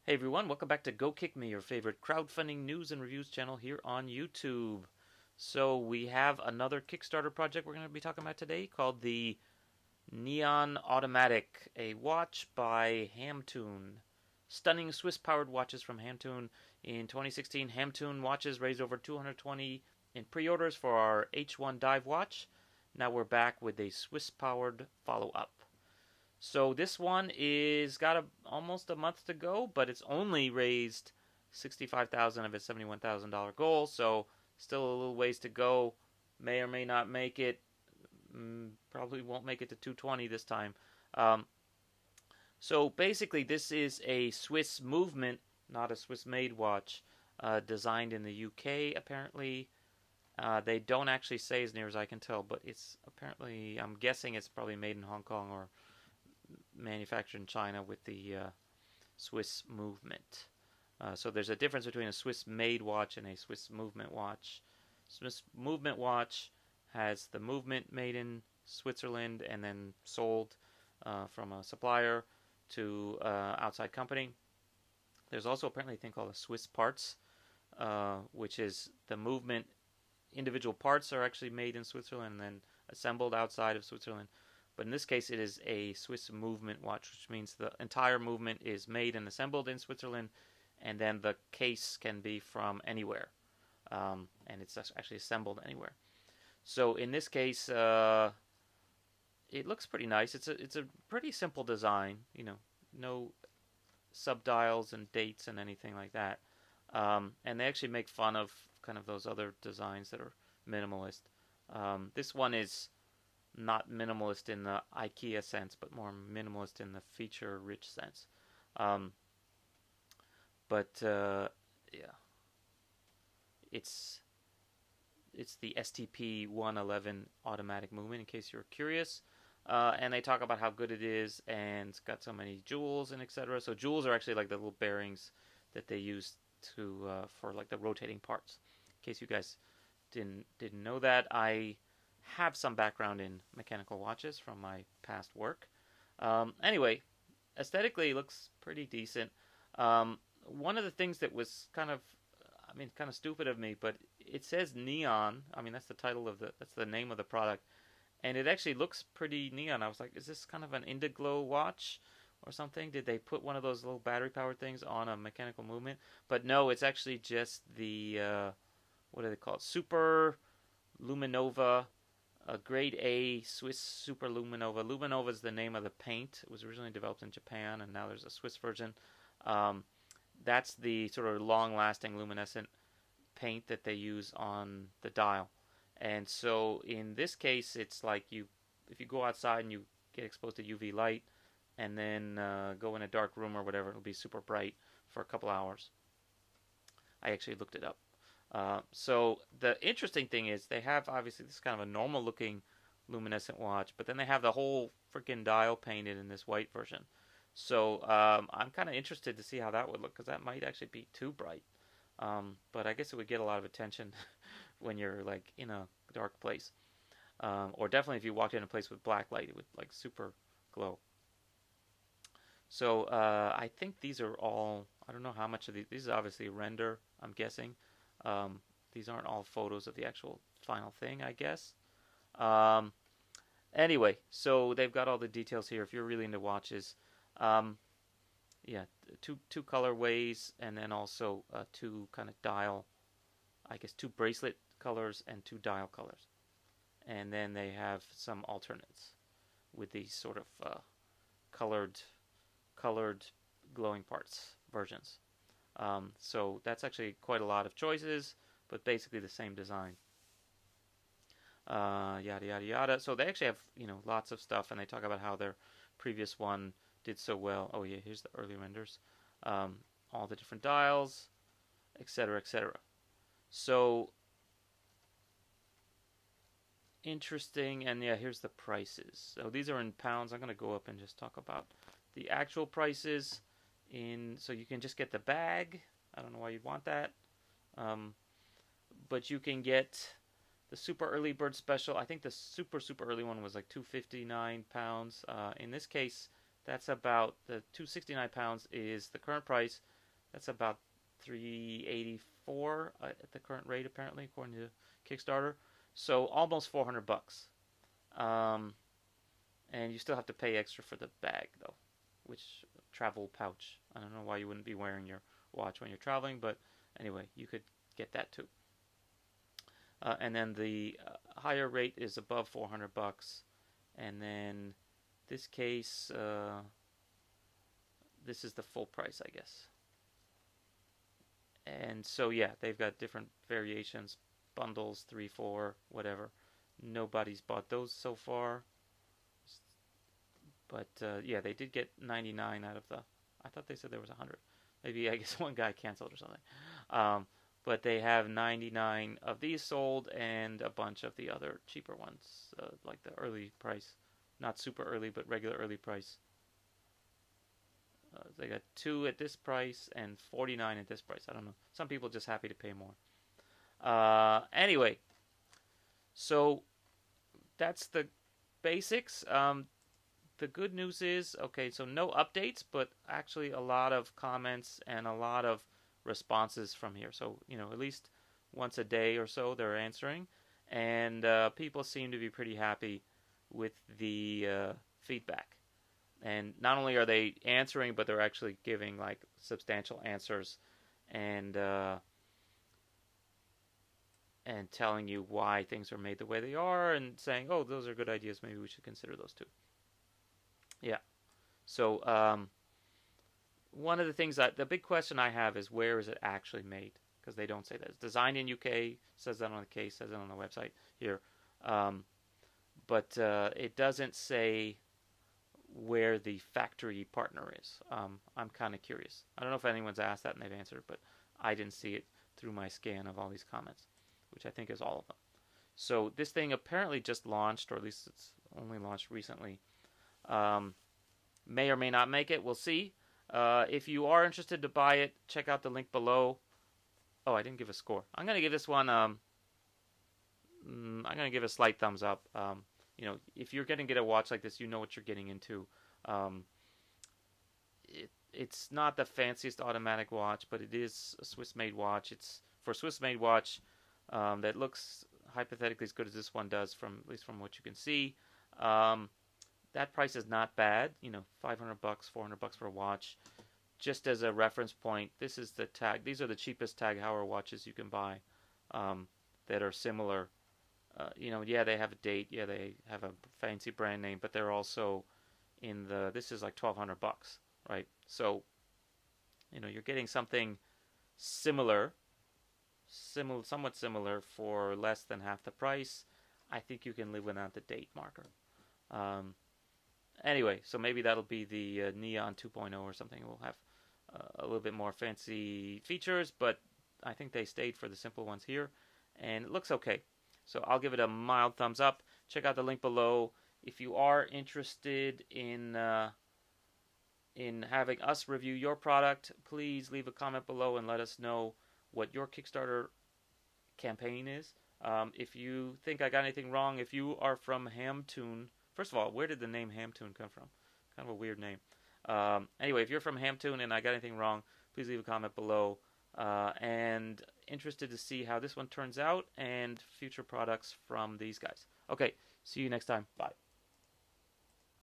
Hey everyone, welcome back to Go Kick Me, your favorite crowdfunding news and reviews channel here on YouTube. So we have another Kickstarter project we're going to be talking about today called the Neon Automatic, a watch by Hamtun. Stunning Swiss-powered watches from Hamtun. In 2016, Hamtun watches raised over 220 in pre-orders for our H1 dive watch. Now we're back with a Swiss-powered follow-up. So this one is got almost a month to go, but it's only raised 65,000 of its $71,000 goal. So still a little ways to go. May or may not make it. Probably won't make it to 220 this time. So basically, this is a Swiss movement, not a Swiss-made watch, designed in the UK. Apparently, they don't actually say, as near as I can tell, but it's apparently. I'm guessing it's probably made in Hong Kong or manufactured in China with the Swiss movement. So there's a difference between a Swiss-made watch and a Swiss movement watch. Swiss movement watch has the movement made in Switzerland and then sold from a supplier to outside company. There's also apparently a thing called a Swiss parts, which is the movement. Individual parts are actually made in Switzerland and then assembled outside of Switzerland. But in this case, it is a Swiss movement watch, which means the entire movement is made and assembled in Switzerland, and then the case can be from anywhere, and it's actually assembled anywhere. So in this case, it looks pretty nice. It's a pretty simple design, no subdials and dates and anything like that. And they actually make fun of kind of those other designs that are minimalist. This one is not minimalist in the IKEA sense, but more minimalist in the feature-rich sense. Yeah, it's the STP 111 automatic movement. In case you're curious, and they talk about how good it is, and it's got so many jewels and etc. So jewels are actually like the little bearings that they use to for like the rotating parts. In case you guys didn't know that, I have some background in mechanical watches from my past work. Anyway, aesthetically, it looks pretty decent. One of the things that was kind of stupid of me, but it says neon. I mean, that's the name of the product, and it actually looks pretty neon. I was like, is this kind of an Indiglo watch or something? Did they put one of those little battery-powered things on a mechanical movement? But no, it's actually just the what do they call it? Super Luminova. A grade A Swiss Super Luminova. Luminova is the name of the paint. It was originally developed in Japan, and now there's a Swiss version. That's the sort of long-lasting luminescent paint that they use on the dial. And so in this case, it's like if you go outside and you get exposed to UV light, and then go in a dark room or whatever, it'll be super bright for a couple hours. I actually looked it up. So the interesting thing is they have obviously this kind of a normal looking luminescent watch, but then they have the whole freaking dial painted in this white version. So I'm kind of interested to see how that would look, because that might actually be too bright. But I guess it would get a lot of attention when you're like in a dark place, or definitely if you walked in a place with black light, it would like super glow. So I think these are all. I don't know how much of these. This is obviously a render, I'm guessing. These aren't all photos of the actual final thing, I guess. Anyway, so they've got all the details here. If you're really into watches, yeah, two colorways, and then also two kind of dial, I guess two bracelet colors and two dial colors, and then they have some alternates with these sort of colored glowing parts versions. So that's actually quite a lot of choices, but basically the same design. Yada yada yada. So they actually have lots of stuff, and they talk about how their previous one did so well. Oh yeah, here's the early renders, all the different dials, etc. etc. So interesting, and yeah, here's the prices. So these are in pounds. I'm going to go up and just talk about the actual prices. So you can just get the bag. I don't know why you'd want that, but you can get the super early bird special. I think the super early one was like £259. In this case, That's about the 269 pounds is the current price. That's about 384 at the current rate, apparently, according to Kickstarter. So almost 400 bucks. Um, and you still have to pay extra for the bag, though, which travel pouch. I don't know why you wouldn't be wearing your watch when you're traveling, but anyway, you could get that too. And then the higher rate is above 400 bucks. And then this case, this is the full price, I guess. And so yeah, they've got different variations, bundles, 3, 4, whatever. Nobody's bought those so far, but yeah, they did get 99 out of the. I thought they said there was 100. Maybe I guess one guy canceled or something. Um, but they have 99 of these sold and a bunch of the other cheaper ones, like the early price, not super early, but regular early price. They got 2 at this price and 49 at this price. I don't know. Some people just happy to pay more. Anyway, so that's the basics. The good news is, okay, so no updates, but actually a lot of comments and a lot of responses from here. So, at least once a day or so they're answering. And people seem to be pretty happy with the feedback. And not only are they answering, but they're actually giving like substantial answers and telling you why things are made the way they are and saying, oh, those are good ideas. Maybe we should consider those too. Yeah. So one of the things the big question I have is where is it actually made? Because they don't say that. It's designed in UK, says that on the case, says it on the website here. But it doesn't say where the factory partner is. I'm kind of curious. I don't know if anyone's asked that and they've answered, but I didn't see it through my scan of all these comments, which I think is all of them. So this thing apparently just launched, or at least it's only launched recently. May or may not make it. We'll see. If you are interested to buy it, check out the link below. Oh, I didn't give a score. I'm going to give this one, I'm going to give a slight thumbs up. If you're going to get a watch like this, you know what you're getting into. It's not the fanciest automatic watch, but it is a Swiss-made watch. It's for a Swiss-made watch that looks hypothetically as good as this one does, at least from what you can see. That price is not bad. 500 bucks, 400 bucks for a watch. Just as a reference point, this is the tag. These are the cheapest Tag Heuer watches you can buy that are similar. Yeah, they have a date. Yeah, they have a fancy brand name, but they're also this is like 1,200 bucks, right? So, you're getting something somewhat similar for less than half the price. I think you can live without the date marker. Anyway, so maybe that'll be the Neon 2.0 or something. We'll have a little bit more fancy features, but I think they stayed for the simple ones here, and it looks okay. So I'll give it a mild thumbs up. Check out the link below. If you are interested in having us review your product, please leave a comment below and let us know what your Kickstarter campaign is. If you think I got anything wrong, if you are from Hamtun, first of all, where did the name Hamtun come from? Kind of a weird name. Anyway, if you're from Hamtun and I got anything wrong, please leave a comment below. And interested to see how this one turns out and future products from these guys. Okay, see you next time. Bye.